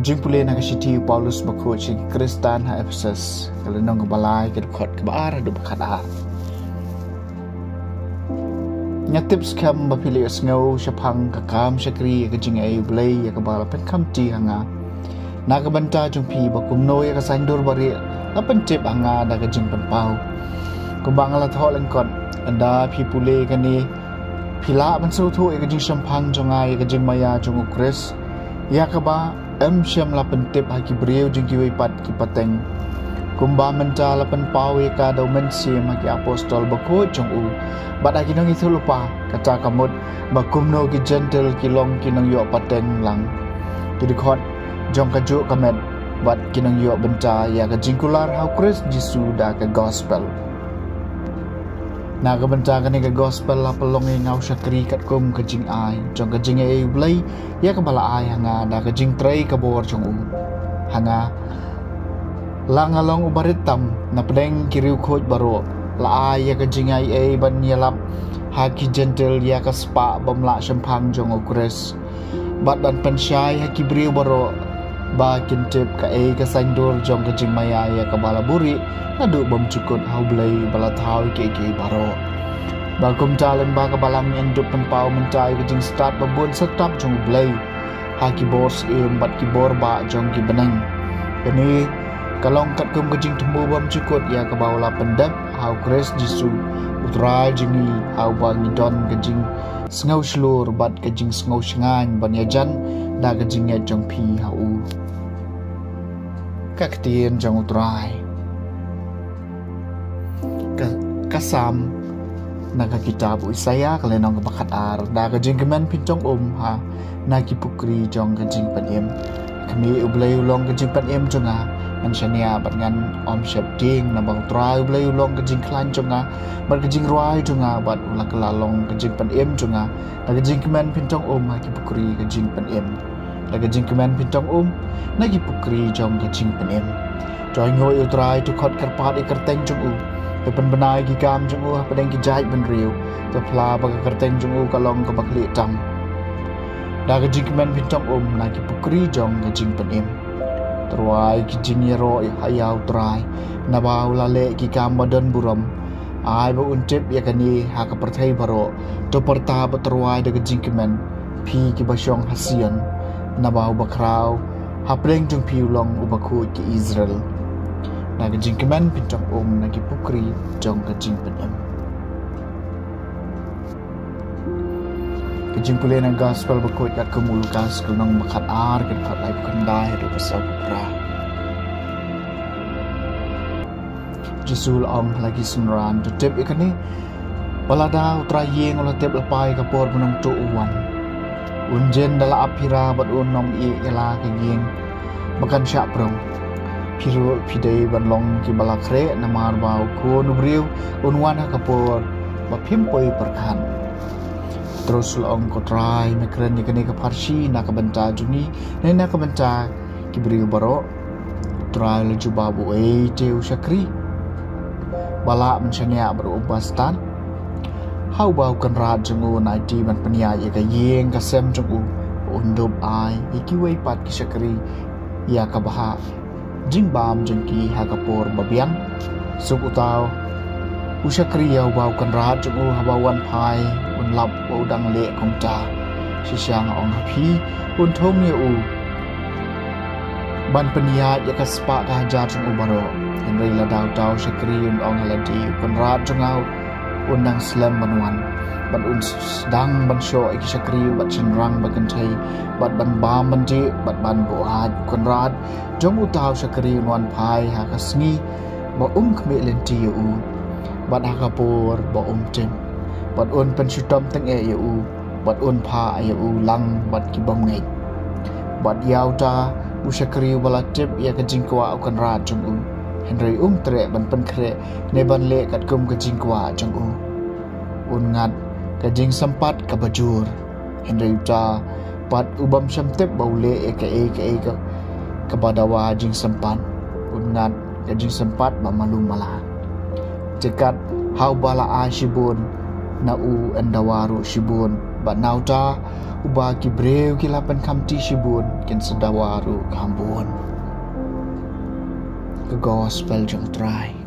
jing pule na kasiti Paulus bakut si Kristan ha Ephesus kalau nong kebalai ke khot ke bar du bakhat nyatip skam bapili asngau syapang kakam syakri ke jing ai blai ya kabal pen kam ti hanga na ka banta jung pi bakum no ya ka sandur bari apen tip hanga da ke jing pen pau kumbang la thol en kon anda pi pule ka ni pila ban su thu ya ke jing syapang jong ai ke jing maya jung ukres ya ka ba syam la pen tip ha ki breu jing ki pat ki pateng kumba menta la pen pau ya ka do men sim ha ki apostol bakut jong u bada kinong itu lupa kata kamut bakum no ki gentle ki long kinong yo pateng lang jadi khot jong kaju kamet bat kinong yo benta ya ka jingkular how Christ Jesu da ka gospel na ka benta ka ni ka gospel la pelong ngau syakri kat kum ka jing ai jong ka jing ai blai ya ka bala ai hanga da ka jing trei ka bor jong u hanga lang along ubaritam na pedeng kiriu khoj baro la ya ka jingai ai ban yalap haki gentle ya ka spa bamla shampang jong okres bat dan pensyai haki briu baro ba kintip ka ai ka sandur jong ka jingmaya ya ka balaburi nadu bam cukut hau blai bala thau ke baro ba kum talen ba ka balang enduk penpau mentai ka jing start babun setap jong blai haki bors im bat ki bor ba jong ki benang ini kalong kat kum kejing temu bam cukut ya ke bawah pendap hau Christ Jesu utrai jingi hau bangi don kejing sengau selur bat kejing sengau sengan ban yajan da kejing ya jong pi hau kaktien jong utrai kasam naga kitab Isaya kalenong bakat ar da kejing kemen pincong ha na kipukri jong kejing panem kami ublay ulong kejing panem jonga Anshania batngan om syap ding na bang trai blai ulong kejing klan jonga bat kejing ruai jonga bat ulah kelalong kejing pan em jonga la kejing kemen pintong ha ki pukri kejing pan em la kejing kemen pintong na ki pukri jong kejing pan em joy ngoi utrai tu khot karpat ikerteng jong te pen benai ki kam jong padeng ki jai ben riu te pla ba kerteng jong kalong ka bakli tam da kejing kemen pintong na ki pukri jong kejing pan em Teruai ki jingiro hayau terai nabau lale ki kamadan buram ai ba untip ya kani ha ka perthai baro to perta ba teruai de jingkemen pi ki basyong hasian nabau bakrau ha pleng jung pi long ubakhu ki Israel na ki jingkemen pintong na ki pukri jong ka jingpen kejing pule na gospel bakut kat kemulukas kenong bakat ar kat kat lai kendai do pasal pra Jesul ong lagi semran to tip ikani balada utrayeng ola tip lepai kapor menong tu uwan unjen dala apira bat unom i ela kaging makan syak prong piru pidai banlong ki balakre namar bau ko nubriu unwan kapor ba pimpoi perkan terus long ko try mekren ni ka parsi na ka benta juni na ka benta ki bri baro try le jubabu teu syakri bala menchania baro bastan hau bau kan rat jengu na ti ban penia ye ka yeng ka sem jengu undup ai iki wei pat ki syakri ya ka baha jingbam jengki ha ka por babian suk utau usyakri ya bau kan rat jengu habawan pai lap udang le kong ta si siang ong hapi untung ye ban penia ya ka spa ka hajar jung ubaro henry la dau syakri ong haladi penrat jungau undang slam banwan ban sedang ban syo iki syakri bat cenrang bagan thai bat ban bam banji bat ban boat konrad jong utau syakri wan pai ha ka sngi ba khme lenti bat ha ka por ba tem bat un pen syutom teng eu bat un pha eu lang bat ki bom ngai bat yau ta usyakri bala tip ya ka jingkwa kan ra jong henry tre ban pen kre ne ban le kat kum ka jingkwa jong un ngat ka jing sempat ka bajur henry ta pat ubam samtep baule ka badawa jing sempat un ngat ka jing sempat ba malum mala cekat hau bala ashibun na endawaru shibun ba nauta uba ki breu ki lapan kamti shibun kin sedawaru kambun. Ke gospel jong try.